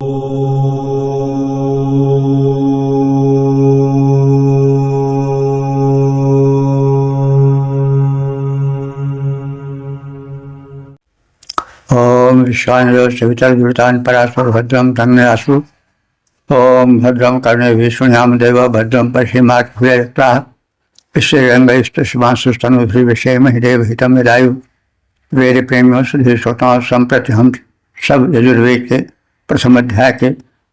ओम विश्वान् पराशुर भद्रम धन्यासु। ओम भद्रम कर्णे विष्णुयाम देव भद्रम पश्चिमाक्षरा विषयंगस्तुष्मांसुस्तनु विषय महिदेव हितम विदायु। वेद प्रेमियों सुधीर श्रोताओं, संप्रति हम सब यजुर्वेद के प्रथम अध्याय के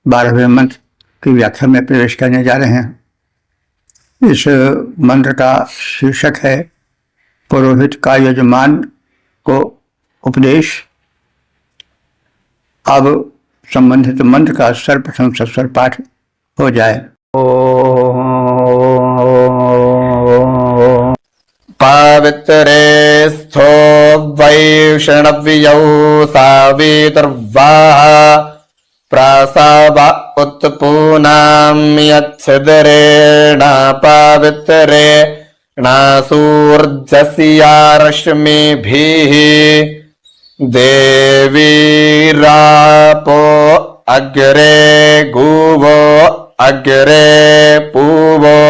12वें मंत्र की व्याख्या में प्रवेश करने जा रहे हैं। इस मंत्र का शीर्षक है पुरोहित का यजमान को उपदेश। अब संबंधित मंत्र का सर्वप्रथम सस्वर पाठ हो जाए। पवित्रे स्थो वैष्णव्यौ सावितर्वाः प्रसव उत्पूनां यच्छिद्रेण पवित्रेण सूर्यस्य रश्मिभिः देवीरापो अग्रे गुवो अग्रे पूवो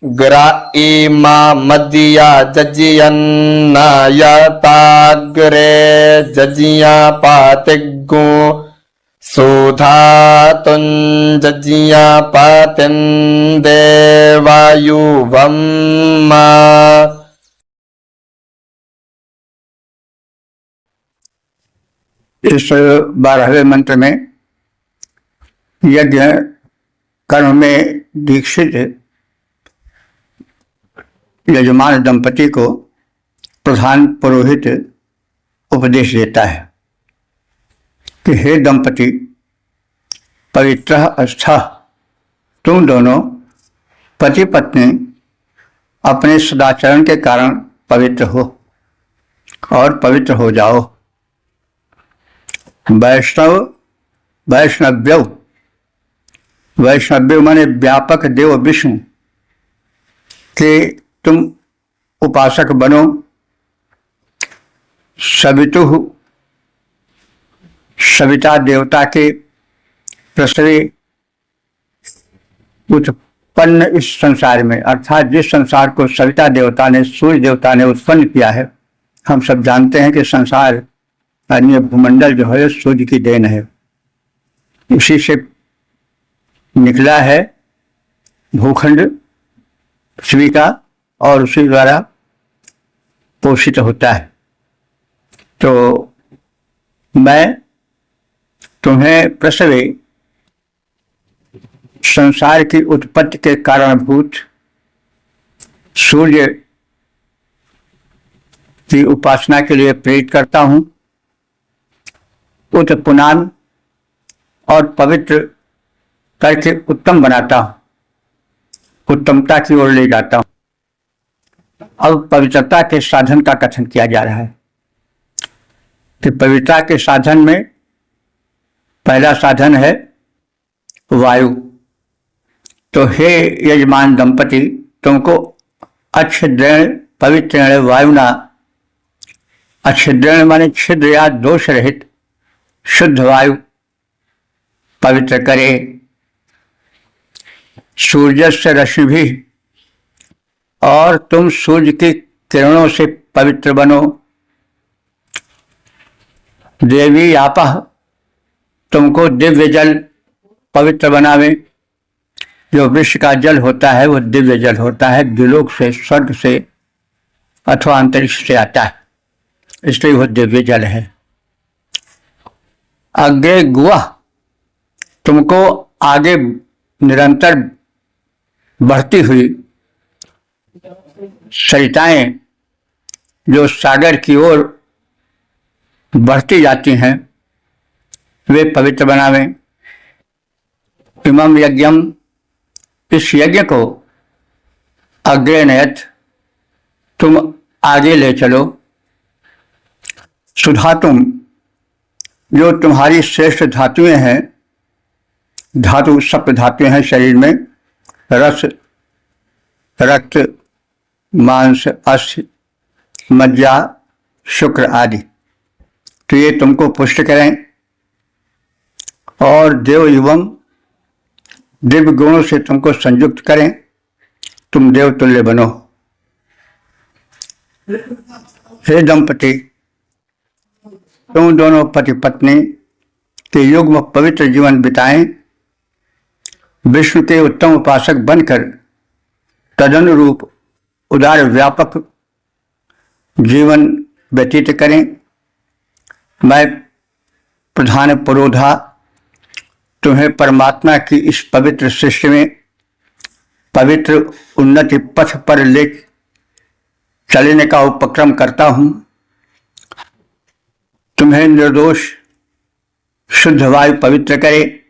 ग्राईमा मदिया जजियन्ना यताग्रे जजिया पातिगु सुधातुं जजिया पातिं देवायुवम्मा। इस 12वें मंत्र में यज्ञ कर्म में दीक्षित यजमान दंपति को प्रधान पुरोहित उपदेश देता है कि हे दंपति, पवित्र स्थ, तुम दोनों पति पत्नी अपने सदाचरण के कारण पवित्र हो और पवित्र हो जाओ। वैष्णव्य माने व्यापक देव विष्णु के तुम उपासक बनो। सविता देवता के प्रसवे उत्पन्न इस संसार में, अर्थात जिस संसार को सविता देवता ने, सूर्य देवता ने उत्पन्न किया है। हम सब जानते हैं कि संसार अन्य भूमंडल जो है सूर्य की देन है, उसी से निकला है भूखंड पृथ्वी का और उसी द्वारा पोषित होता है। तो मैं तुम्हें प्रसवे संसार की उत्पत्ति के कारणभूत सूर्य की उपासना के लिए प्रेरित करता हूं, उत्पुनान और पवित्र करके उत्तम बनाता हूं, उत्तमता की ओर ले जाता हूं। अब पवित्रता के साधन का कथन किया जा रहा है कि पवित्रता के साधन में पहला साधन है वायु। तो हे यजमान दंपति, तुमको अच्छिद्रेण पवित्रेण वायुना, अच्छिद्रेण माने छिद्र या दोष रहित शुद्ध वायु पवित्र करे। सूर्य से रश्मि भी, और तुम सूर्य की किरणों से पवित्र बनो। देवी आपह, तुमको दिव्य जल पवित्र बनावे। जो विश्व का जल होता है वो दिव्य जल होता है, द्युलोक से, स्वर्ग से अथवा अंतरिक्ष से आता है, इसलिए वो दिव्य जल है। अग्रे गुआ, तुमको आगे निरंतर बढ़ती हुई सरिताएं जो सागर की ओर बढ़ती जाती हैं वे पवित्र बनावे। इमं यज्ञम, इस यज्ञ को अग्रे नयत, तुम आगे ले चलो। सुधातुम, जो तुम्हारी श्रेष्ठ धातुएं हैं, धातु सप्त धातुएं हैं शरीर में, रस, रक्त, मांस, अस्थि, मज्जा, शुक्र आदि, तो ये तुमको पुष्ट करें और देव एवं दिव्य गुणों से तुमको संयुक्त करें, तुम देवतुल्य बनो। हे दंपति, तुम दोनों पति पत्नी के युग्म पवित्र जीवन बिताएं, विष्णु के उत्तम उपासक बनकर तदनुरूप उदार व्यापक जीवन व्यतीत करें। मैं प्रधान पुरोधा तुम्हें परमात्मा की इस पवित्र सृष्टि में पवित्र उन्नति पथ पर ले चलने का उपक्रम करता हूं। तुम्हें निर्दोष शुद्ध वायु पवित्र करे,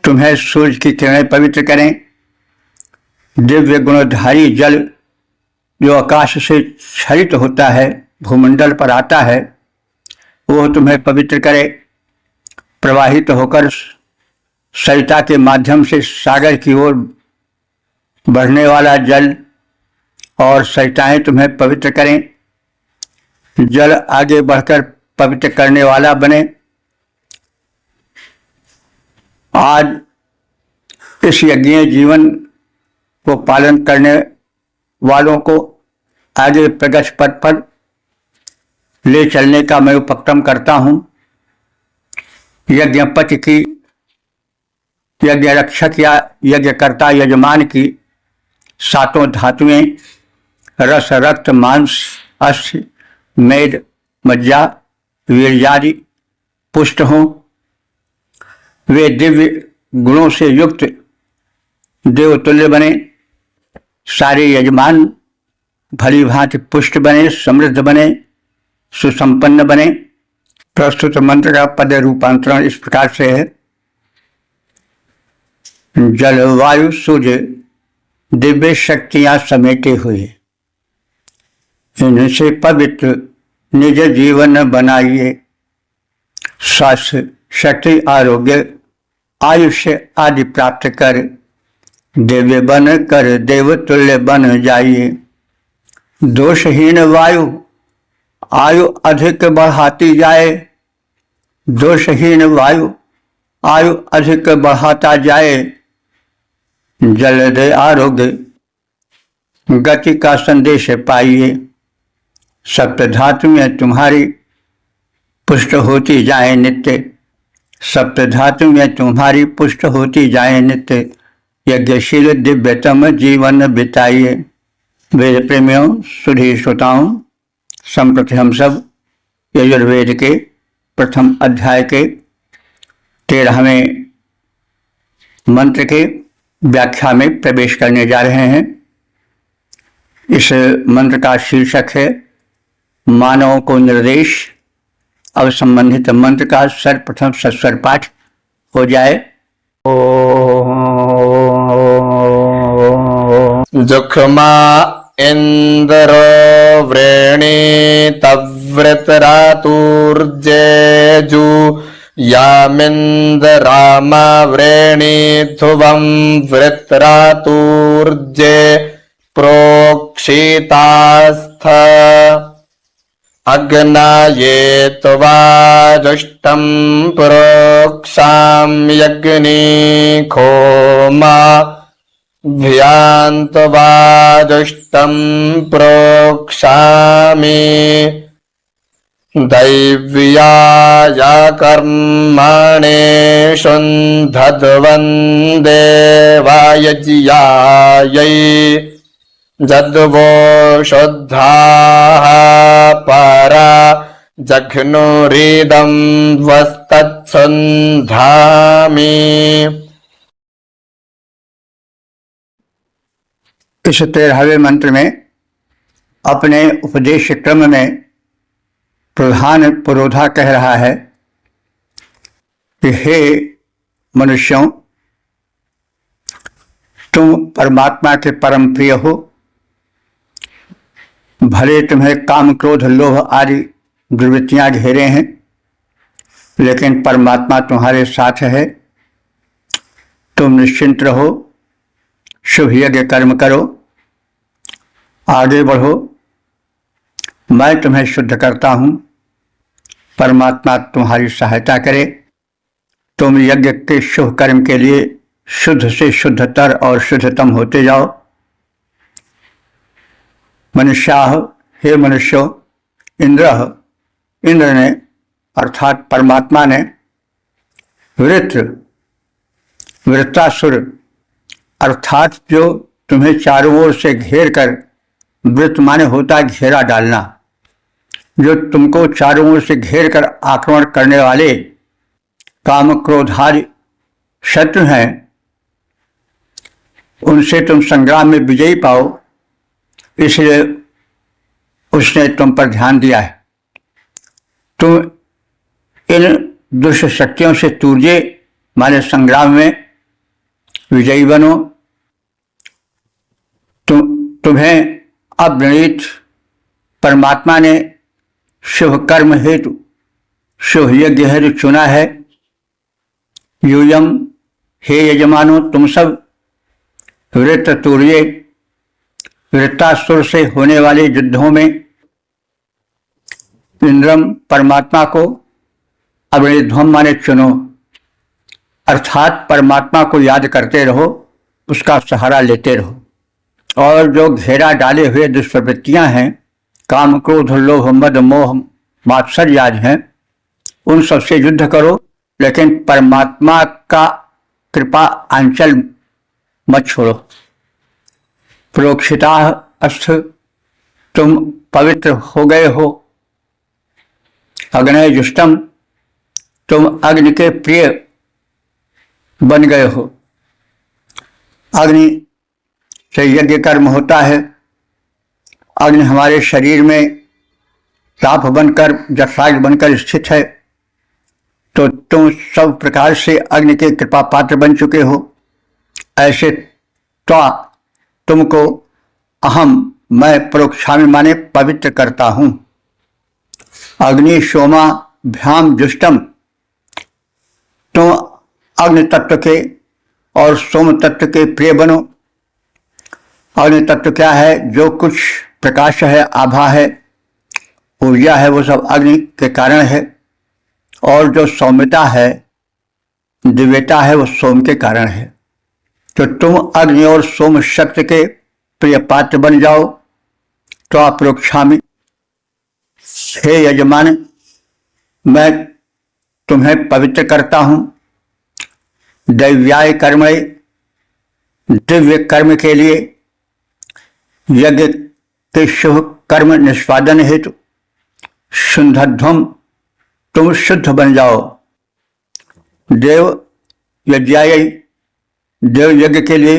तुम्हें सूर्य की किरणें पवित्र करें, दिव्य गुणधारी जल जो आकाश से क्षरित होता है, भूमंडल पर आता है, वो तुम्हें पवित्र करे। प्रवाहित होकर सरिता के माध्यम से सागर की ओर बढ़ने वाला जल और सरिताएं तुम्हें पवित्र करें। जल आगे बढ़कर पवित्र करने वाला बने। आज इस यज्ञीय जीवन को पालन करने वालों को आगे प्रगति पथ पर ले चलने का मैं उपक्रम करता हूं। यज्ञपति की, यज्ञ रक्षक या यज्ञकर्ता यजमान की सातों धातुएं रस, रक्त, मांस, अस्थि, मेद, मज्जा, वीर्यादि पुष्ट हों। वे दिव्य गुणों से युक्त देवतुल्य बने। सारे यजमान भली भांति पुष्ट बने, समृद्ध बने, सुसंपन्न बने। प्रस्तुत मंत्र का पद रूपांतरण इस प्रकार से है। जल, वायु, सूर्य दिव्य शक्तियां समेटे हुए, इनसे पवित्र निज जीवन बनाइए। स्वास्थ्य, शक्ति, आरोग्य, आयुष्य आदि प्राप्त कर दिव्य बन कर देवतुल्य बन जाइए। दोषहीन वायु आयु अधिक बढ़ाती जाए, दोषहीन वायु आयु अधिक बढ़ाता जाए। जल्द आरोग्य गति का संदेश पाइए। सप्त धातुएं तुम्हारी पुष्ट होती जाए नित्य, सप्त धातुएं तुम्हारी पुष्ट होती जाए नित्य। यज्ञशील दिव्यतम जीवन बिताइए। वेद प्रेमियों, सुधी श्रोताओं, संप्रति हम सब यजुर्वेद के प्रथम अध्याय के 13वें मंत्र के व्याख्या में प्रवेश करने जा रहे हैं। इस मंत्र का शीर्षक है मानवों को निर्देश। अब संबंधित मंत्र का सर्वप्रथम सस्वर पाठ हो जाए। जुख्मा इंद्रो व्रेणीतवृतरातुर्जेजु यामिन्द्रामा व्रेणीध्रुवं वृत्रातुर्जे प्रोक्षितास्थ अग्नाये त्वाजुष्टं प्रोक्षां यज्ञनिखोमा ध्यान्तवाजुष्टं प्रोक्षामि दैव्याया कर्माणे शुन्धद्वन्देवायज्यायै जद्वो शुद्धाः परा जघ्नुरिदं वस्तत्सन्धामि। इस 13वें मंत्र में अपने उपदेश क्रम में प्रधान पुरोधा कह रहा है कि हे मनुष्यों, तुम परमात्मा के परम प्रिय हो। भले तुम्हें काम, क्रोध, लोभ आदि दुर्वृत्तियां घेरे हैं, लेकिन परमात्मा तुम्हारे साथ है। तुम निश्चिंत रहो, शुभ यज्ञ कर्म करो, आगे बढ़ो। मैं तुम्हें शुद्ध करता हूं। परमात्मा तुम्हारी सहायता करे। तुम यज्ञ के शुभ कर्म के लिए शुद्ध से शुद्धतर और शुद्धतम होते जाओ। मनुष्याः, हे मनुष्यों, इंद्र ने अर्थात परमात्मा ने वृत्रासुर अर्थात जो तुम्हें चारों ओर से घेर कर, वृत्त माने होता है घेरा डालना, जो तुमको चारों ओर से घेर कर आक्रमण करने वाले काम क्रोधादि शत्रु हैं, उनसे तुम संग्राम में विजयी पाओ, इसलिए उसने तुम पर ध्यान दिया है। तुम इन दुष्ट शक्तियों से तूर्जे माने संग्राम में विजयी बनो। तुम्हें अवृणीत परमात्मा ने शुभ कर्म हेतु शुभ यज्ञ हेतु चुना है। यूयम, हे यजमानो, तुम सब वृत्त तूर्ये, वृत्तासुर से होने वाले युद्धों में इंद्रम परमात्मा को अवृणीध्वम माने चुनो, अर्थात परमात्मा को याद करते रहो, उसका सहारा लेते रहो, और जो घेरा डाले हुए दुष्प्रवृत्तियां हैं, काम क्रोध लोभ मद मोह मात्सर्य आदि हैं, उन सबसे युद्ध करो, लेकिन परमात्मा का कृपा आंचल मत छोड़ो। प्रोक्षिता अस्थ, तुम पवित्र हो गए हो। अग्नय जुष्टम, तुम अग्नि के प्रिय बन गए हो। अग्नि से यज्ञ कर्म होता है। अग्नि हमारे शरीर में ताप बनकर, जठराग्नि बनकर स्थित है, तो तुम सब प्रकार से अग्नि के कृपा पात्र बन चुके हो। ऐसे तो तुमको अहम, मैं प्रोक्षामि माने पवित्र करता हूं। अग्नि सोमा भ्याम जुष्टम, तुम अग्नि तत्व के और सोम तत्व के प्रिय बनो। अग्नि तत्व क्या है? जो कुछ प्रकाश है, आभा है, ऊर्जा है, वो सब अग्नि के कारण है, और जो सौम्यता है, दिव्यता है, वो सोम के कारण है। तो तुम अग्नि और सोम शक्ति के प्रिय पात्र बन जाओ। तो प्रोक्षामि, हे यजमान, मैं तुम्हें पवित्र करता हूं। दैव्याय कर्मय, दिव्य कर्म के लिए, यज्ञ के शुभ कर्म निष्पादन हेतु शुद्धध्वम, तुम शुद्ध बन जाओ। देव यज्ञाय, देव यज्ञ के लिए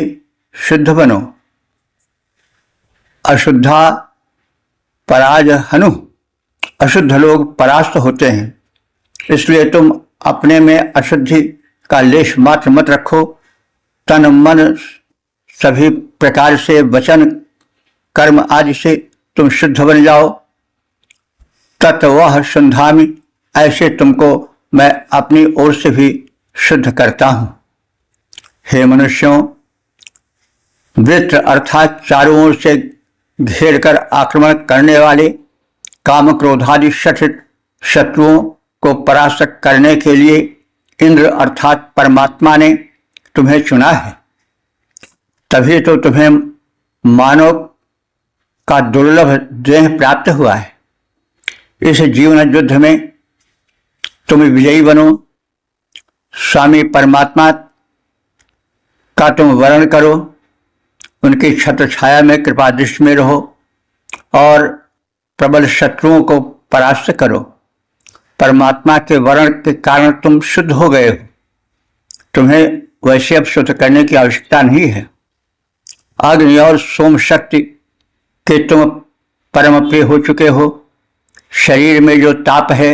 शुद्ध बनो। अशुद्धा पराज हनु, अशुद्ध लोग परास्त होते हैं, इसलिए तुम अपने में अशुद्धि का लेश मात्र मत रखो। तन मन सभी प्रकार से, वचन कर्म आदि से तुम शुद्ध बन जाओ। तत्वह शुद्धामि, ऐसे तुमको मैं अपनी ओर से भी शुद्ध करता हूं। हे मनुष्यों, वृत्र अर्थात चारों ओर से घेर कर आक्रमण करने वाले काम क्रोधादि शत्रुओं को परास्त करने के लिए इंद्र अर्थात परमात्मा ने तुम्हें चुना है। तभी तो तुम्हें मानव का दुर्लभ देह प्राप्त हुआ है। इस जीवन युद्ध में तुम विजयी बनो। स्वामी परमात्मा का तुम वर्ण करो, उनकी छत्र छाया में कृपा दृष्टि में रहो, और प्रबल शत्रुओं को परास्त करो। परमात्मा के वर्ण के कारण तुम शुद्ध हो गए हो। तुम्हें वैसे अब शुद्ध करने की आवश्यकता नहीं है। अग्नि और सोम शक्ति के तुम परम प्रिय हो चुके हो। शरीर में जो ताप है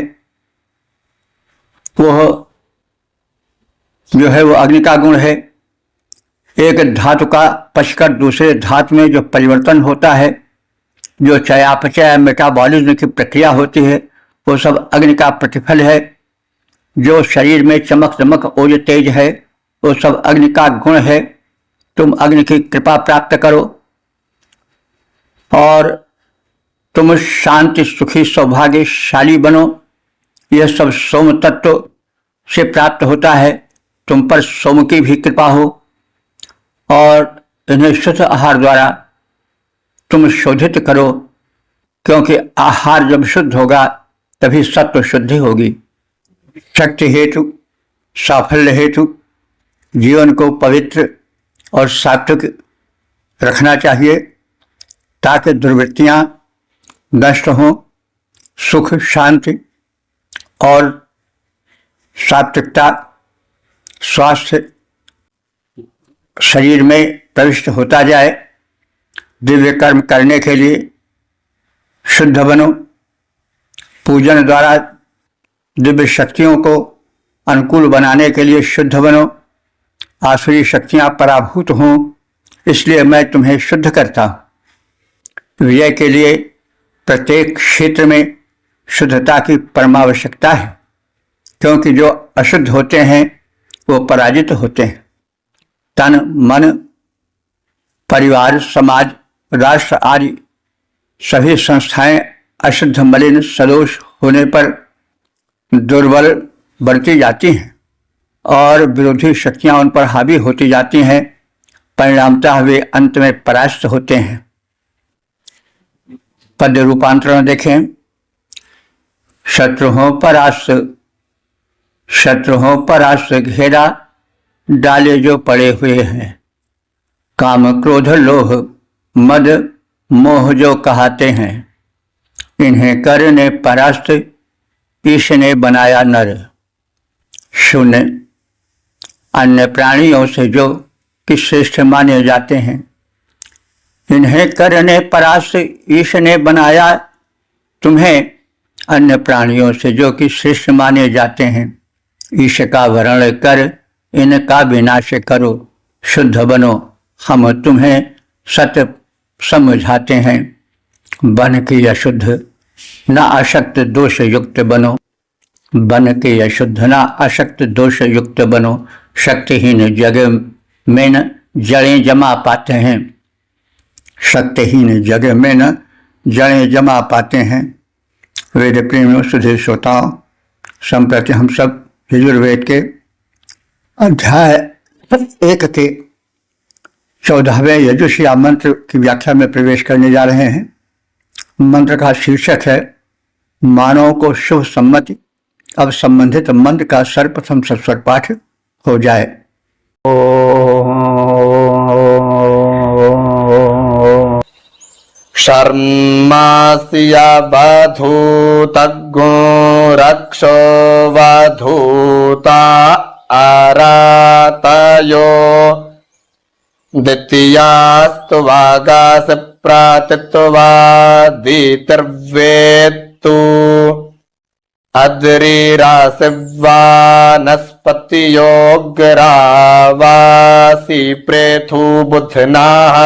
वह जो है वो अग्नि का गुण है। एक धातु का पचकर दूसरे धातु में जो परिवर्तन होता है, जो चयापचय मेटाबॉलिज्म की प्रक्रिया होती है, वो सब अग्नि का प्रतिफल है। जो शरीर में चमक दमक ओज तेज है, वो सब अग्नि का गुण है। तुम अग्नि की कृपा प्राप्त करो और तुम शांति सुखी सौभाग्यशाली बनो। यह सब सोम तत्व से प्राप्त होता है। तुम पर सोम की भी कृपा हो और इन्हें शुद्ध आहार द्वारा तुम शोधित करो, क्योंकि आहार जब शुद्ध होगा तभी सत्व शुद्धि होगी। शक्ति हेतु, साफल्य हेतु जीवन को पवित्र और सात्विक रखना चाहिए, ताकि दुर्वृत्तियां नष्ट हों, सुख शांति और सात्विकता स्वास्थ्य शरीर में प्रविष्ट होता जाए। दिव्य कर्म करने के लिए शुद्ध बनो। पूजन द्वारा दिव्य शक्तियों को अनुकूल बनाने के लिए शुद्ध बनो। आसुरी शक्तियां पराभूत हों, इसलिए मैं तुम्हें शुद्ध करता हूं। विजय के लिए प्रत्येक क्षेत्र में शुद्धता की परमावश्यकता है, क्योंकि जो अशुद्ध होते हैं वो पराजित होते हैं। तन मन परिवार समाज राष्ट्र आदि सभी संस्थाएं अशुद्ध मलिन सदोष होने पर दुर्बल बढ़ती जाती हैं और विरोधी शक्तियां उन पर हावी होती जाती हैं। परिणामतः वे अंत में परास्त होते हैं। पद्य रूपांतरण देखें। शत्रुओं परास्त घेरा डाले जो पड़े हुए हैं। काम क्रोध लोभ मद मोह जो कहाते हैं, इन्हें कर ने परास्त ईश ने बनाया नर। शून्य अन्य प्राणियों से जो कि श्रेष्ठ माने जाते हैं, इन्हें कर ने परास्त ईश ने बनाया तुम्हें। अन्य प्राणियों से जो कि श्रेष्ठ माने जाते हैं, ईश का वर्ण कर इनका विनाश करो। शुद्ध बनो, हम तुम्हें सत्य समझाते हैं। बन के अशुद्ध न अशक्त दोष युक्त बनो। बन के अशुद्ध न अशक्त दोष युक्त बनो। शक्तिहीन जगह में न जड़ें जमा पाते हैं। शक्तिहीन जगह में न जड़ें जमा पाते हैं। वेद प्रेमियों सुधीर श्रोताओं, संप्रति हम सब यजुर्वेद के अध्याय 1 के 14वें यजुष्या मंत्र की व्याख्या में प्रवेश करने जा रहे हैं। मंत्र का शीर्षक है मानव को शुभ सम्मति। अब संबंधित मंत्र का सर्वप्रथम सस्वर पाठ हो जाए। शर्मास्या बधूतग्गो रक्षो वधूता आरातयो द्वितीयास्तु वागास प्रातित्वादितिर्वेत्तु अद्रिरासिवानस्पतियोग्रावासी प्रेथु बुधनाः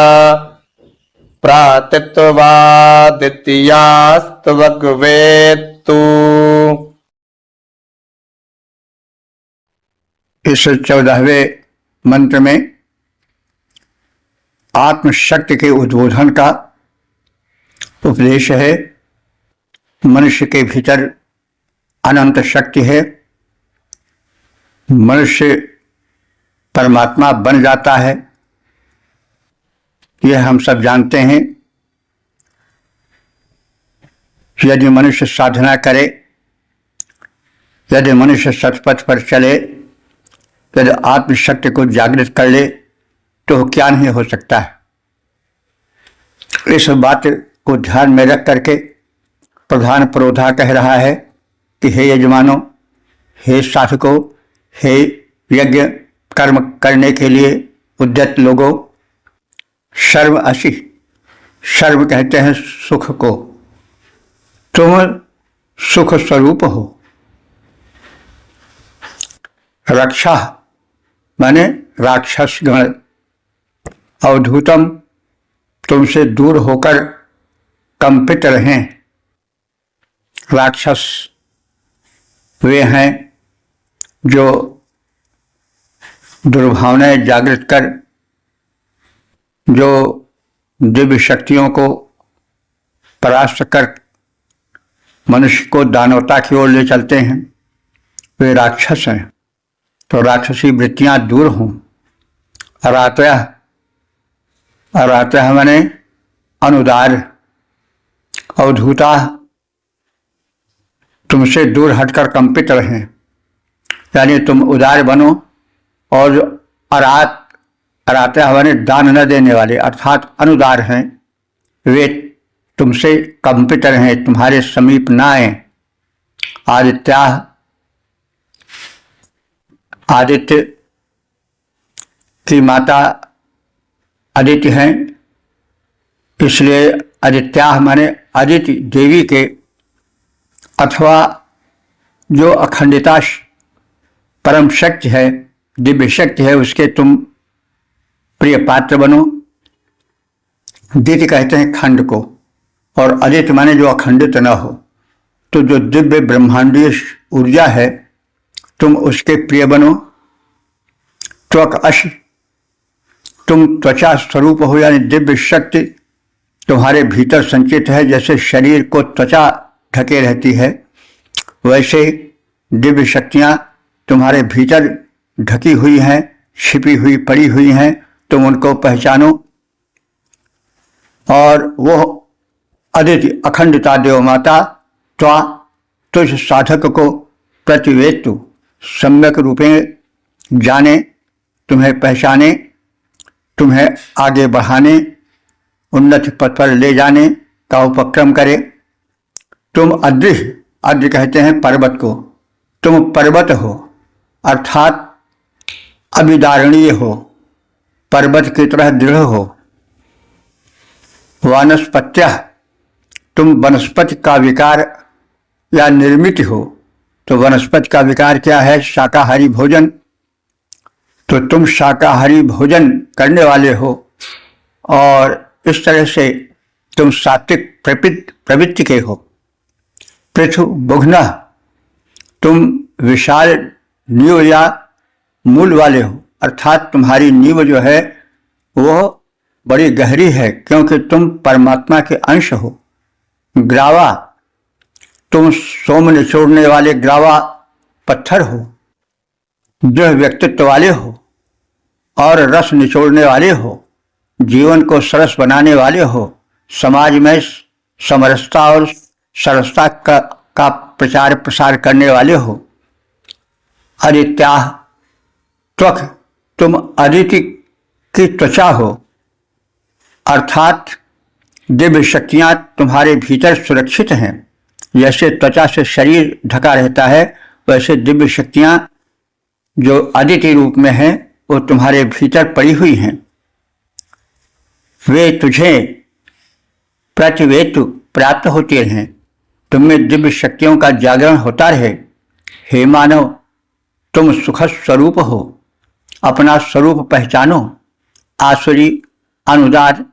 प्रातित्वादित्यास्त्वग्वेत्तु। इस 14वें मंत्र में आत्मशक्ति के उद्बोधन का उपदेश है। मनुष्य के भीतर अनंत शक्ति है। मनुष्य परमात्मा बन जाता है, यह हम सब जानते हैं। यदि मनुष्य साधना करे, यदि मनुष्य सतपथ पर चले, यदि आत्मशक्ति को जागृत कर ले, तो क्या नहीं हो सकता है। इस बात को ध्यान में रख करके प्रधान पुरोधा कह रहा है कि हे यजमानों, हे साधकों, हे यज्ञ कर्म करने के लिए उद्यत लोगों, सर्व असी, सर्व कहते हैं सुख को। तुम सुख स्वरूप हो। रक्षा माने राक्षस गण, अवधूतम तुमसे दूर होकर कंपित रहें। राक्षस वे हैं जो दुर्भावनाएं जागृत कर, जो दिव्य शक्तियों को परास्त कर मनुष्य को दानवता की ओर ले चलते हैं, वे राक्षस हैं। तो राक्षसी वृत्तियां दूर हों। अरातः माने अनुदार, अवधूता तुमसे दूर हटकर कंपित रहें, यानी तुम उदार बनो। और जो अरातः माने दान न देने वाले अर्थात अनुदार हैं, वे तुमसे कंपित रहें, तुम्हारे समीप न आए। आदित्य की माता अदिति हैं, इसलिए आदित्याह माने अदिति देवी के अथवा जो अखंडिता परम शक्ति है, दिव्य शक्ति है, उसके तुम प्रिय पात्र बनो। दिति कहते हैं खंड को, और अदिति माने जो अखंडित न हो। तो जो दिव्य ब्रह्मांडीय ऊर्जा है तुम उसके प्रिय बनो। त्वक अश, तुम त्वचा स्वरूप हो, यानी दिव्य शक्ति तुम्हारे भीतर संचित है। जैसे शरीर को त्वचा ढके रहती है, वैसे दिव्य शक्तियां तुम्हारे भीतर ढकी हुई हैं, छिपी हुई पड़ी हुई हैं। तुम उनको पहचानो। और वो अदिति अखंडिता देव माता त्वा तुझ साधक को प्रतिवेतु सम्यक रूपे जाने, तुम्हें पहचाने, तुम्हें आगे बढ़ाने, उन्नति पथ पर ले जाने का उपक्रम करे। तुम अद्रि कहते हैं पर्वत को, तुम पर्वत हो अर्थात अभिदारणीय हो, पर्वत की तरह दृढ़ हो। वानस्पत्य, तुम वनस्पति का विकार या निर्मित हो। तो वनस्पति का विकार क्या है? शाकाहारी भोजन। तो तुम शाकाहारी भोजन करने वाले हो, और इस तरह से तुम सात्विक प्रवृत्ति के हो। पृथु बुघ्न, तुम विशाल नींव या मूल वाले हो, अर्थात तुम्हारी नींव जो है वो बड़ी गहरी है, क्योंकि तुम परमात्मा के अंश हो। ग्रावा, तुम सोम निचोड़ने वाले ग्रावा पत्थर हो, दृढ़ व्यक्तित्व वाले हो और रस निचोड़ने वाले हो, जीवन को सरस बनाने वाले हो, समाज में समरसता और सरसता का प्रचार प्रसार करने वाले हो। आदित्याह त्वक, तुम अदिति की त्वचा हो, अर्थात दिव्य शक्तियां तुम्हारे भीतर सुरक्षित हैं। जैसे त्वचा से शरीर ढका रहता है, वैसे दिव्य शक्तियां जो अदिति रूप में हैं वो तुम्हारे भीतर पड़ी हुई हैं। वे तुझे प्रतिवेतु प्राप्त होती रहें, तुममें दिव्य शक्तियों का जागरण होता रहे। हे मानव, तुम सुख स्वरूप हो, अपना स्वरूप पहचानो। आसुरी अनुदार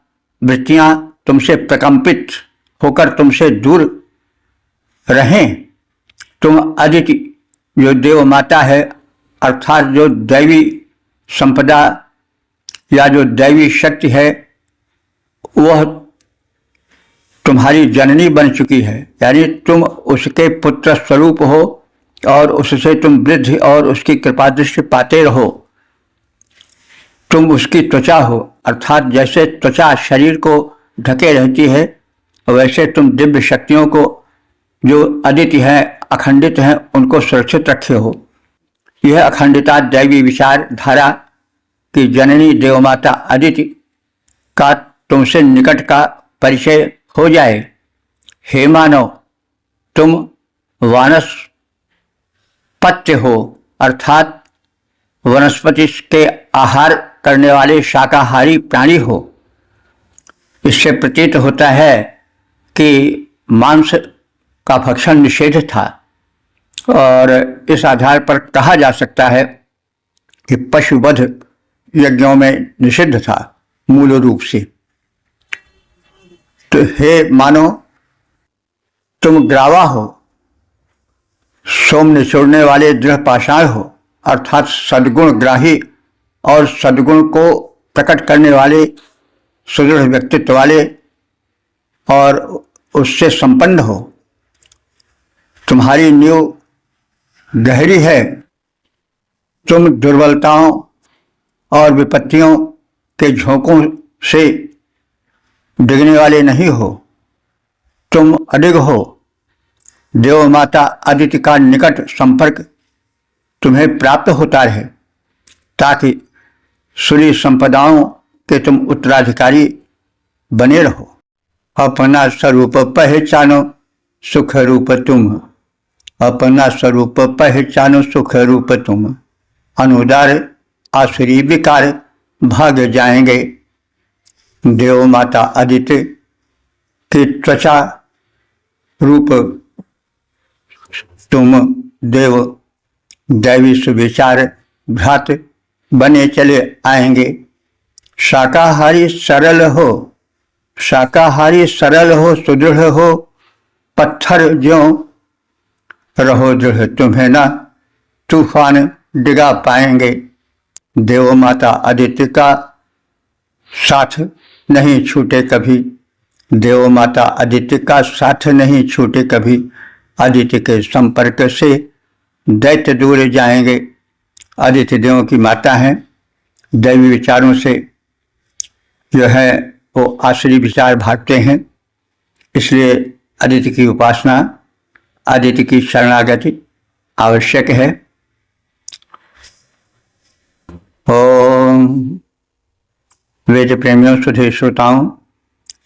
वृत्तियां तुमसे प्रकंपित होकर तुमसे दूर रहें। तुम अदिति जो देव माता है, अर्थात जो दैवी संपदा या जो दैवी शक्ति है, वह तुम्हारी जननी बन चुकी है, यानी तुम उसके पुत्र स्वरूप हो और उससे तुम वृद्धि और उसकी कृपा दृष्टि पाते रहो। तुम उसकी त्वचा हो, अर्थात जैसे त्वचा शरीर को ढके रहती है, वैसे तुम दिव्य शक्तियों को जो अदिति हैं, अखंडित हैं, उनको सुरक्षित रखे हो। यह अखंडिता दैवी विचार धारा की जननी देवमाता अदिति का तुमसे निकट का परिचय हो जाए। हे मानव, तुम वानस्पत्य हो, अर्थात वनस्पति के आहार करने वाले शाकाहारी प्राणी हो। इससे प्रतीत होता है कि मांस का भक्षण निषेध था, और इस आधार पर कहा जा सकता है कि पशुवध यज्ञों में निषिद्ध था मूल रूप से। तो हे मानो, तुम ग्रावा हो, सोम निचोड़ने वाले दृढ़ पाषाण हो, अर्थात सद्गुण ग्राही और सद्गुण को प्रकट करने वाले सुदृढ़ व्यक्तित्व वाले और उससे संपन्न हो। तुम्हारी नींव गहरी है, तुम दुर्बलताओं और विपत्तियों के झोंकों से डिगने वाले नहीं हो, तुम अडिग हो। देव माता अदिति का निकट संपर्क तुम्हें प्राप्त होता रहे, ताकि सुरी संपदाओं के तुम उत्तराधिकारी बने रहो। अपना स्वरूप पहचानो, सुख रूप तुम। अपना स्वरूप पहचानो, सुख रूप तुम। अनुदार आसुरी विकार भाग जाएंगे। देव माता अदिति की त्वचा रूप तुम देव दैवी सुविचार भ्रात बने चले आएंगे। शाकाहारी सरल हो, शाकाहारी सरल हो, सुदृढ़ हो, पत्थर ज्यों रहो दृढ़, तुम्हें न तूफान डिगा पाएंगे। देव माता अदिति का साथ नहीं छूटे कभी, देव माता अदिति का साथ नहीं छूटे कभी। अदिति के संपर्क से दैत्य दूर जाएंगे। अदिति देवों की माता हैं, दैवी विचारों से जो है वो आसुरी विचार भागते हैं, इसलिए अदिति की उपासना, अदिति की शरणागति आवश्यक है। ओम वेद प्रेमियों, सुधे श्रोताओं,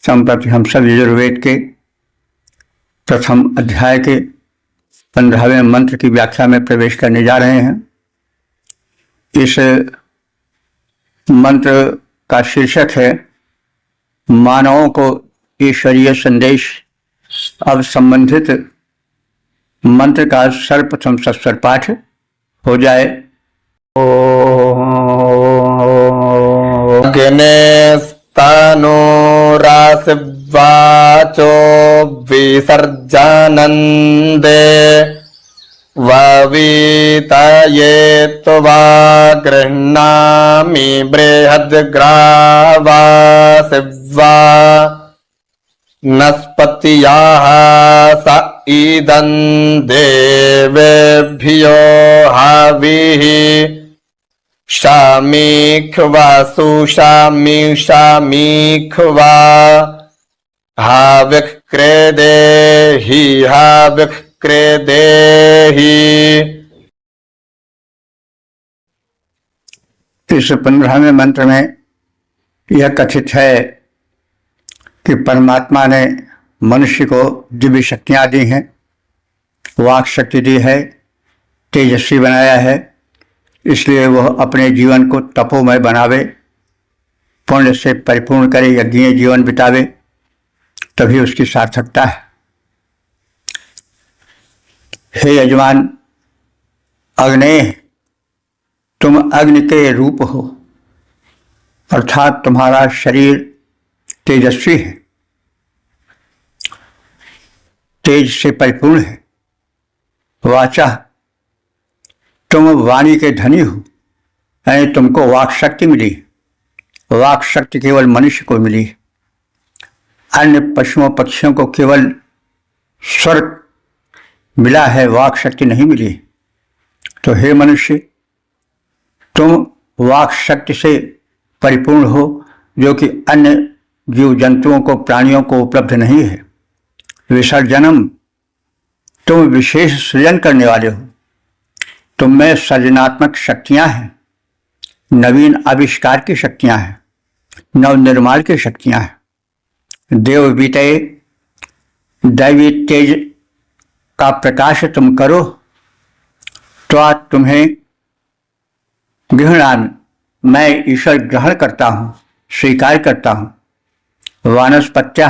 संप्रति हम सब यजुर्वेद के प्रथम अध्याय के 15वें मंत्र की व्याख्या में प्रवेश करने जा रहे हैं। इस मंत्र का शीर्षक है मानवों को ईश्वरीय संदेश। अब संबंधित मंत्र का सर्वप्रथम सस्वर पाठ हो जाए। अग्नेस्तानो रासवाचो विसर्जानन्दे ववीतये त्वा गृह्णामि बृहद्ग्रावासिवा नस्पत्याः स इदं देवेभ्यो हविः शामीख्वा सुशामीशामीख्वा हाविक्रेदेहि हाविक्रेदेहि। इस 15वें मंत्र में यह कथित है कि परमात्मा ने मनुष्य को दिव्य शक्तियां दी हैं, वाक शक्ति दी है, तेजस्वी बनाया है, इसलिए वह अपने जीवन को तपोमय बनावे, पुण्य से परिपूर्ण करे, यज्ञीय जीवन बितावे, तभी उसकी सार्थकता है। हे यजमान अग्नेय, तुम अग्नि के रूप हो, अर्थात तुम्हारा शरीर तेजस्वी है, तेज से परिपूर्ण है। वाचा, तुम वाणी के धनी हो, यानी तुमको वाक शक्ति मिली। वाक शक्ति केवल मनुष्य को मिली, अन्य पशुओं पक्षियों को केवल स्वर मिला है, वाक शक्ति नहीं मिली। तो हे मनुष्य, तुम वाक शक्ति से परिपूर्ण हो, जो कि अन्य जीव जंतुओं को, प्राणियों को उपलब्ध नहीं है। विसर्जनम, तुम विशेष सृजन करने वाले हो, तुम में सृजनात्मक शक्तियां हैं, नवीन आविष्कार की शक्तियां हैं, नव निर्माण की शक्तियां हैं। देव वितय, दैवी तेज का प्रकाश तुम करो, तो तुम्हें गृहणामि, मैं ईश्वर ग्रहण करता हूं, स्वीकार करता हूं। वानस्पत्या,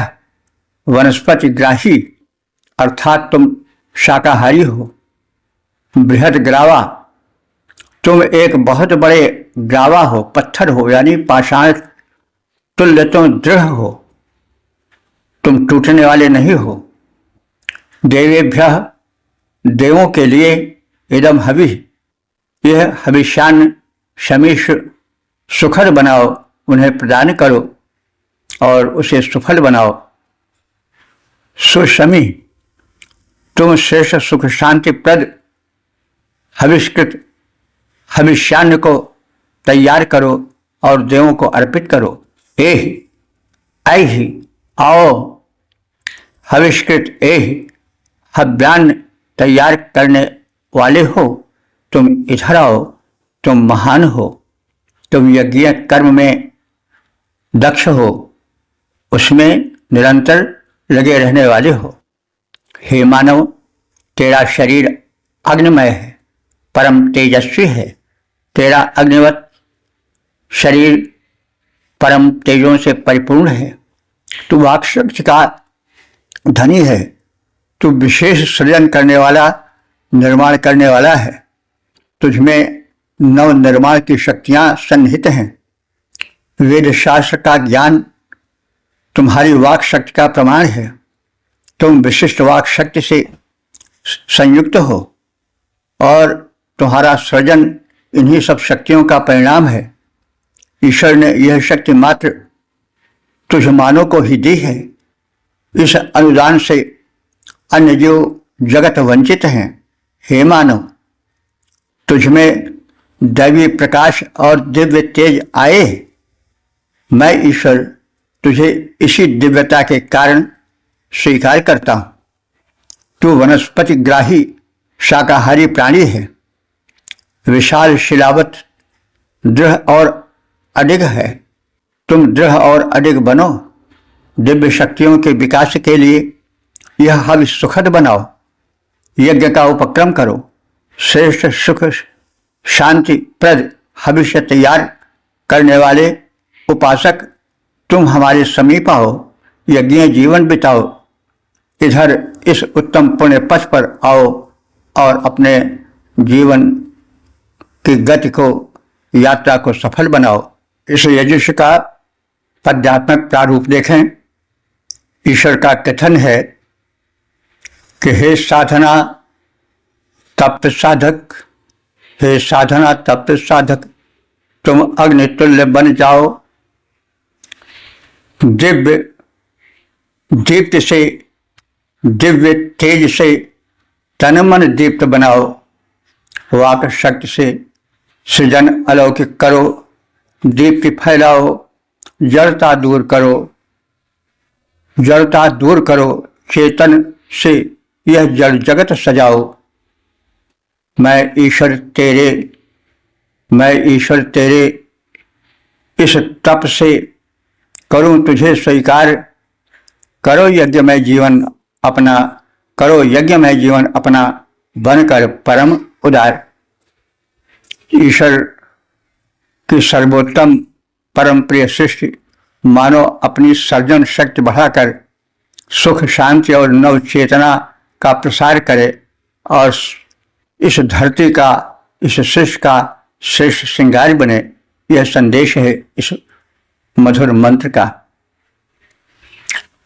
वनस्पति ग्राही, अर्थात तुम शाकाहारी हो। बृहद ग्रावा, तुम एक बहुत बड़े ग्रावा हो, पत्थर हो, यानी पाषाण तुल्य तुम दृढ़ हो, तुम टूटने वाले नहीं हो। देवेभ्यः, देवों के लिए, इदम हवि, यह हविष्यान्न शमीश सुखद बनाओ, उन्हें प्रदान करो और उसे सुफल बनाओ। सुशमी, तुम श्रेष्ठ सुख शांति प्रद हविष्कृत हविष्यान्न को तैयार करो और देवों को अर्पित करो। ऐहि आओ हविष्कृत हव्यान्न तैयार करने वाले हो, तुम इधर आओ, तुम महान हो, तुम यज्ञ कर्म में दक्ष हो, उसमें निरंतर लगे रहने वाले हो। हे मानव, तेरा शरीर अग्निमय है, परम तेजस्वी है। तेरा अग्निवत शरीर परम तेजों से परिपूर्ण है। तू वाक्शक्ति का धनी है। तू विशेष सृजन करने वाला, निर्माण करने वाला है। तुझमें नव निर्माण की शक्तियां सन्निहित हैं। वेद शास्त्र का ज्ञान तुम्हारी वाक शक्ति का प्रमाण है। तुम विशिष्ट वाक शक्ति से संयुक्त हो और तुम्हारा सृजन इन्हीं सब शक्तियों का परिणाम है। ईश्वर ने यह शक्ति मात्र तुझ मानव को ही दी है। इस अनुदान से अन्य जीव जगत वंचित हैं। हे मानव, तुझमें दैवी प्रकाश और दिव्य तेज आए। मैं ईश्वर तुझे इसी दिव्यता के कारण स्वीकार करता हूं। तू वनस्पति ग्राही शाकाहारी प्राणी है। विशाल शिलावत दृढ़ और अडिग है। तुम दृढ़ और अडिग बनो। दिव्य शक्तियों के विकास के लिए यह हवि सुखद बनाओ। यज्ञ का उपक्रम करो। श्रेष्ठ सुख शांति प्रद हविष्य तैयार करने वाले उपासक, तुम हमारे समीप आओ, यज्ञ जीवन बिताओ। इधर इस उत्तम पुण्य पथ पर आओ और अपने जीवन की गति को, यात्रा को सफल बनाओ। इस यजुष का पद्यात्मक प्रारूप देखें। ईश्वर का कथन है कि हे साधना तप्त साधक, हे साधना तप्त साधक, तुम अग्नितुल्य बन जाओ। दिव्य दीप्त से, दिव्य तेज से तन मन दीप्त बनाओ। वाक शक्ति से सृजन अलौकिक करो। दीप्ति फैलाओ। जड़ता दूर करो, जड़ता दूर करो। चेतन से यह जड़ जगत सजाओ। मैं ईश्वर तेरे इस तप से करूं तुझे स्वीकार। करो यज्ञमय जीवन अपना, करो यज्ञमय जीवन अपना, बनकर परम उदार। ईश्वर की सर्वोत्तम परम प्रिय सृष्टि मानो अपनी सर्जन शक्ति बढ़ाकर सुख शांति और नव चेतना का प्रसार करे और इस धरती का, इस सृष्टि का श्रेष्ठ श्रृंगार बने। यह संदेश है इस मधुर मंत्र का।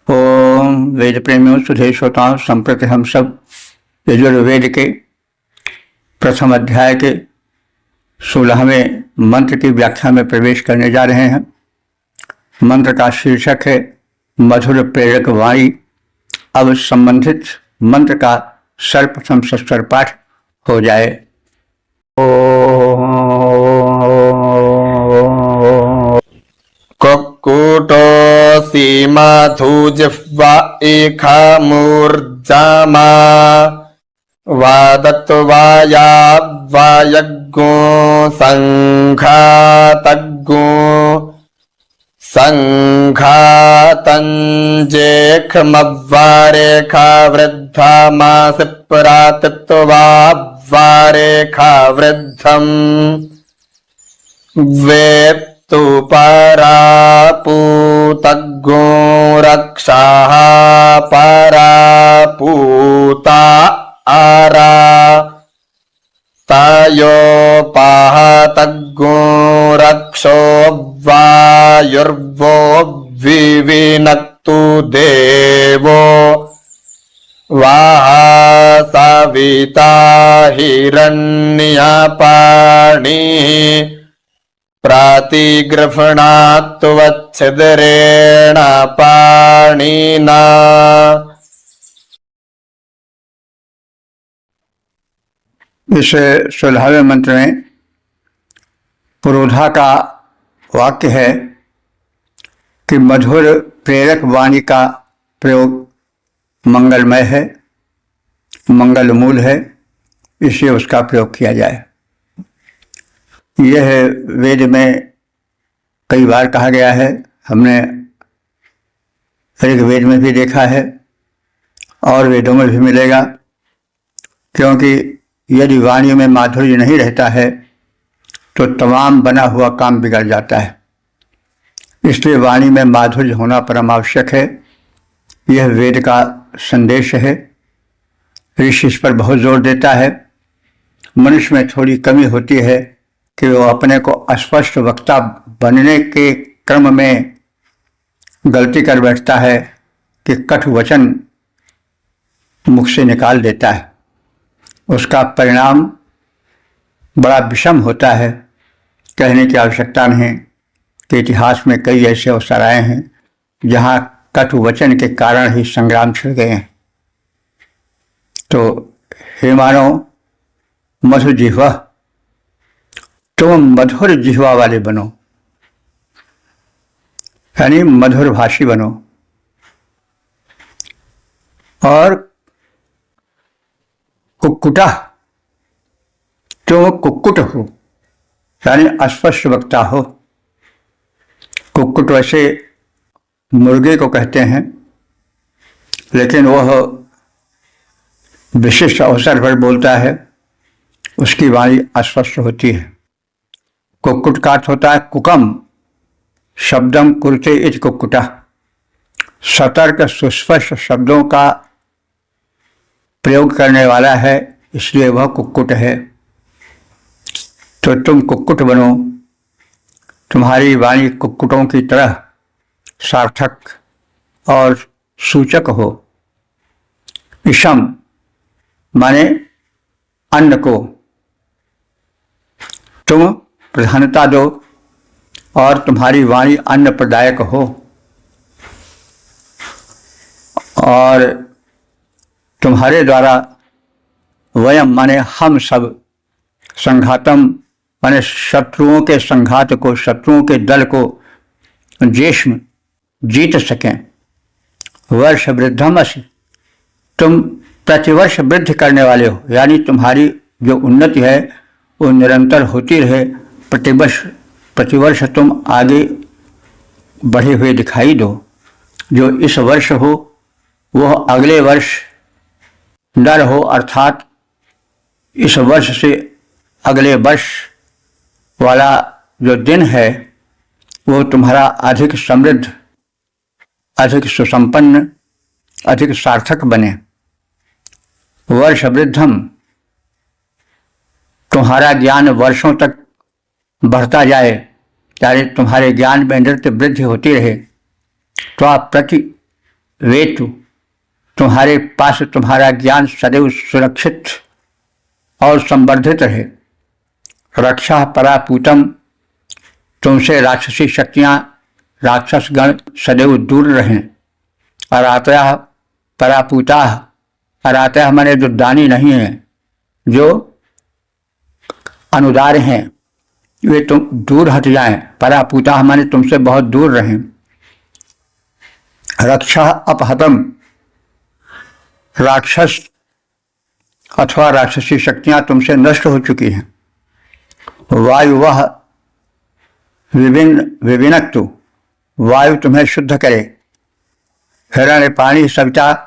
ओम वेद प्रेमियों, सुधे श्रोताओं, संप्रति हम सब यजुर्वेद के प्रथम अध्याय के 16वें मंत्र की व्याख्या में प्रवेश करने जा रहे हैं। मंत्र का शीर्षक है मधुर प्रेरक वाणी। अब संबंधित मंत्र का सर्वप्रथम सस्वर पाठ हो जाए। कुक्कुटोऽसि मधुजिह्वा एखा मूर्जामा वादत्वाया वायज्ञो संघातज्ञो संघातञ्जेखमव्वारेखा वृद्धा मासि प्रातित्वाव्वारेखा वृद्धम् वेत्तु परापूतज्ञो रक्षाः परापूता आरा तायोपाहतज्ञो रक्षो वायुर्वो विविनक्तु देवो वाहा सविता हिरण्यपाणिः प्रातिगृह्णात्वच्छिद्रेण पाणिना। इस 16वें मंत्र में पुरोधा का वाक्य है कि मधुर प्रेरक वाणी का प्रयोग मंगलमय है, मंगलमूल है, इसलिए उसका प्रयोग किया जाए। यह वेद में कई बार कहा गया है, हमने ऋग्वेद में भी देखा है और वेदों में भी मिलेगा, क्योंकि यदि वाणी में माधुर्य नहीं रहता है तो तमाम बना हुआ काम बिगड़ जाता है। इसलिए वाणी में माधुर्य होना परम आवश्यक है। यह वेद का संदेश है। ऋषि इस पर बहुत जोर देता है। मनुष्य में थोड़ी कमी होती है कि वो अपने को अस्पष्ट वक्ता बनने के क्रम में गलती कर बैठता है कि कटु वचन मुख से निकाल देता है। उसका परिणाम बड़ा विषम होता है। कहने की आवश्यकता नहीं कि इतिहास में कई ऐसे अवसर आए हैं जहाँ कटु वचन के कारण ही संग्राम छिड़ गए हैं। तो हे मानव मधुर जिह्वा, तुम मधुर जिह्वा वाले बनो, यानी मधुर भाषी बनो। और कुक्कुटा, तुम कुक्कुट हो, यानी अस्पष्ट वक्ता हो। कुक्कुट वैसे मुर्गे को कहते हैं, लेकिन वह विशिष्ट अवसर पर बोलता है, उसकी वाणी अस्पष्ट होती है। कुक्कुट का अर्थ होता है कुकम शब्दम कुरुते इति कुक्कुटा, सतर्क सुस्पष्ट शब्दों का प्रयोग करने वाला है, इसलिए वह कुक्कुट है। तो तुम कुक्कुट बनो, तुम्हारी वाणी कुक्कुटों की तरह सार्थक और सूचक हो। इशम माने अन्न को तुम प्रधानता दो और तुम्हारी वाणी अन्न प्रदायक हो। और तुम्हारे द्वारा वयम माने हम सब, संघातम माने शत्रुओं के संघात को, शत्रुओं के दल को जेष्म जीत सकें। वर्ष वृद्धम असि, तुम प्रतिवर्ष वृद्धि करने वाले हो, यानी तुम्हारी जो उन्नति है वो निरंतर होती रहे। प्रतिवर्ष तुम आगे बढ़े हुए दिखाई दो। जो इस वर्ष हो वह अगले वर्ष न रहो, अर्थात इस वर्ष से अगले वर्ष वाला जो दिन है वो तुम्हारा अधिक समृद्ध, अधिक सुसंपन्न, अधिक सार्थक बने। वर्ष वृद्धम, तुम्हारा ज्ञान वर्षों तक बढ़ता जाए, यानी तुम्हारे ज्ञान में नित्य वृद्धि होती रहे। तो आप प्रति वेतु, तुम्हारे पास तुम्हारा ज्ञान सदैव सुरक्षित और संवर्धित रहे। रक्षा परापूतम, तुमसे राक्षसी शक्तियाँ, राक्षस गण सदैव दूर रहें। अरातया परापूता, अरातया माने जो दानी नहीं है, जो अनुदार हैं, वे तुम दूर हट जाएं। परापूता माने तुमसे बहुत दूर रहें। रक्षा अपहतम, राक्षस अथवा राक्षसी शक्तियां तुमसे नष्ट हो चुकी हैं। वायु वह विविनक्तु, वायु तुम्हें शुद्ध करे। हिरण्य पाणी सविता,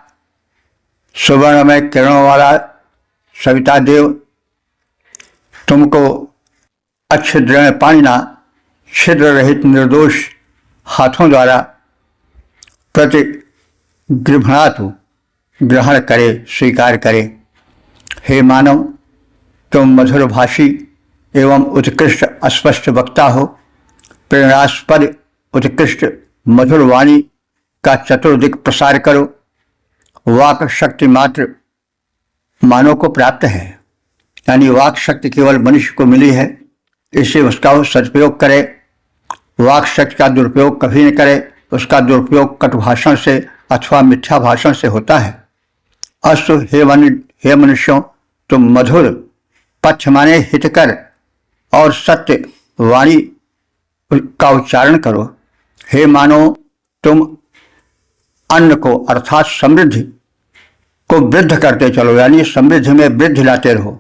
सुवर्ण में किरणों वाला सविता देव तुमको अच्छिद्र पाणिना, छिद्र रहित निर्दोष हाथों द्वारा प्रतिगृभणातु, ग्रहण करे, स्वीकार करे। हे मानव, तुम मधुर भाषी एवं उत्कृष्ट अस्पष्ट वक्ता हो। प्रेरणास्पद उत्कृष्ट मधुर वाणी का चतुर्दिक प्रसार करो। वाक शक्ति मात्र मानव को प्राप्त है, यानी वाक शक्ति केवल मनुष्य को मिली है, इससे उसका वो सदुपयोग करे। वाक शक्ति का दुरुपयोग कभी न करे। उसका दुरुपयोग कटुभाषण से अथवा मिथ्या भाषण से होता है। अस्तु हे मनुष्यों, तुम मधुर, पक्ष माने हितकर और सत्य वाणी का उच्चारण करो। हे मानो, तुम अन्न को अर्थात समृद्धि को वृद्ध करते चलो, यानी समृद्धि में वृद्धि लाते रहो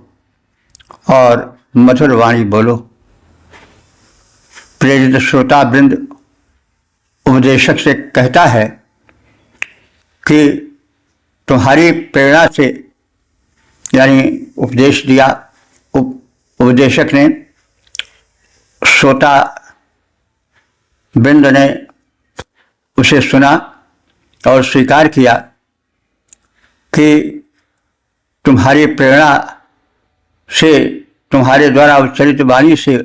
और मधुर वाणी बोलो। प्रेरित श्रोता वृंद उपदेशक से कहता है कि तुम्हारी प्रेरणा से, यानी उपदेश दिया उपदेशक ने, श्रोता वृंद ने उसे सुना और स्वीकार किया कि तुम्हारी प्रेरणा से, तुम्हारे द्वारा उच्चरित वाणी से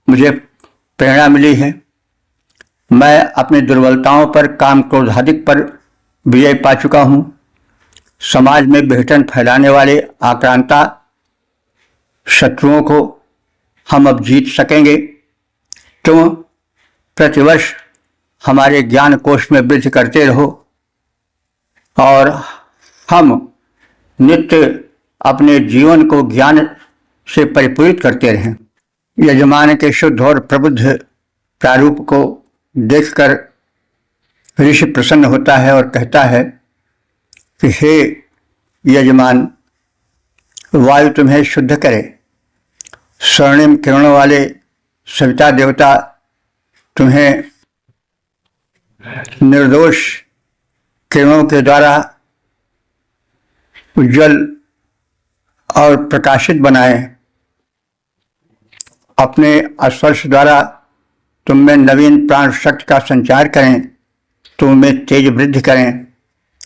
मुझे प्रेरणा मिली है। मैं अपनी दुर्बलताओं पर, काम क्रोधादिक पर विजय पा चुका हूँ। समाज में विघटन फैलाने वाले आक्रांता शत्रुओं को हम अब जीत सकेंगे। तुम प्रतिवर्ष हमारे ज्ञान कोश में वृद्धि करते रहो और हम नित्य अपने जीवन को ज्ञान से परिपूरित करते रहें। यजमान के शुद्ध और प्रबुद्ध प्रारूप को देखकर ऋषि प्रसन्न होता है और कहता है कि हे यजमान, वायु तुम्हें शुद्ध करे। स्वर्णिम किरणों वाले सविता देवता तुम्हें निर्दोष किरणों के द्वारा उज्जवल और प्रकाशित बनाए। अपने स्पर्श द्वारा तुम में नवीन प्राण शक्ति का संचार करें, तुम में तेज वृद्धि करें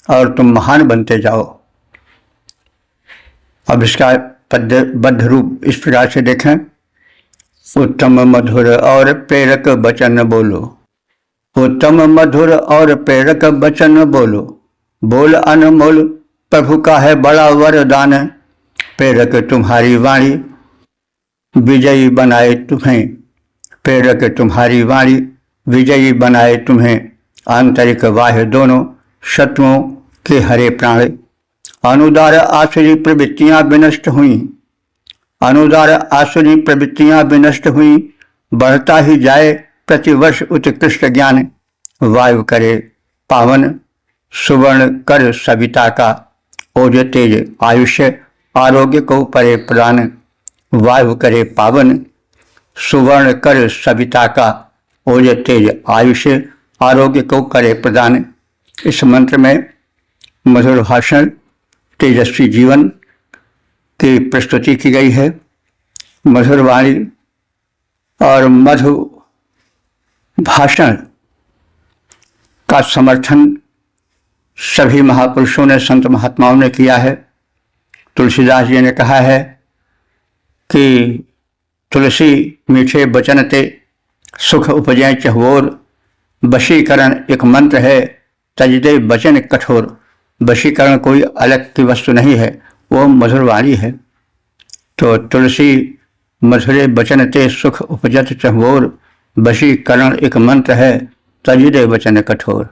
और तुम महान बनते जाओ। अब इसका पद्यबद्ध रूप इस प्रकार से देखें। उत्तम मधुर और प्रेरक वचन बोलो, उत्तम मधुर और प्रेरक वचन बोलो। बोल अनमोल प्रभु का है बड़ा वरदान। प्रेरक तुम्हारी वाणी विजयी बनाए तुम्हें, प्रेरक तुम्हारी वाणी विजयी बनाए तुम्हें। आंतरिक बाह्य दोनों शत्रुओं के हरे प्राण। अनुदार आसुरी प्रवृत्तियां विनष्ट हुई, अनुदार आसुरी प्रवृत्तियां विनष्ट हुई। बढ़ता ही जाए प्रतिवर्ष उत्कृष्ट ज्ञान। वायु करे पावन सुवर्ण कर सविता का। ओज तेज आयुष्य आरोग्य को परे प्रदान। वायु करे पावन सुवर्ण कर सविता का। ओज तेज आयुष्य आरोग्य को करे प्रदान। इस मंत्र में मधुर भाषण, तेजस्वी जीवन की प्रस्तुति की गई है। मधुर वाणी और मधु भाषण का समर्थन सभी महापुरुषों ने, संत महात्माओं ने किया है। तुलसीदास जी ने कहा है कि तुलसी मीठे बचन ते सुख उपजय चहुओर। वशीकरण एक मंत्र है, तजदे वचन कठोर। वशीकरण कोई अलग की वस्तु नहीं है, वो मधुर वाणी है। तो तुलसी मधुरे वचन ते सुख उपजत चहुओर। वशीकरण एक मंत्र है, तजदे वचन कठोर।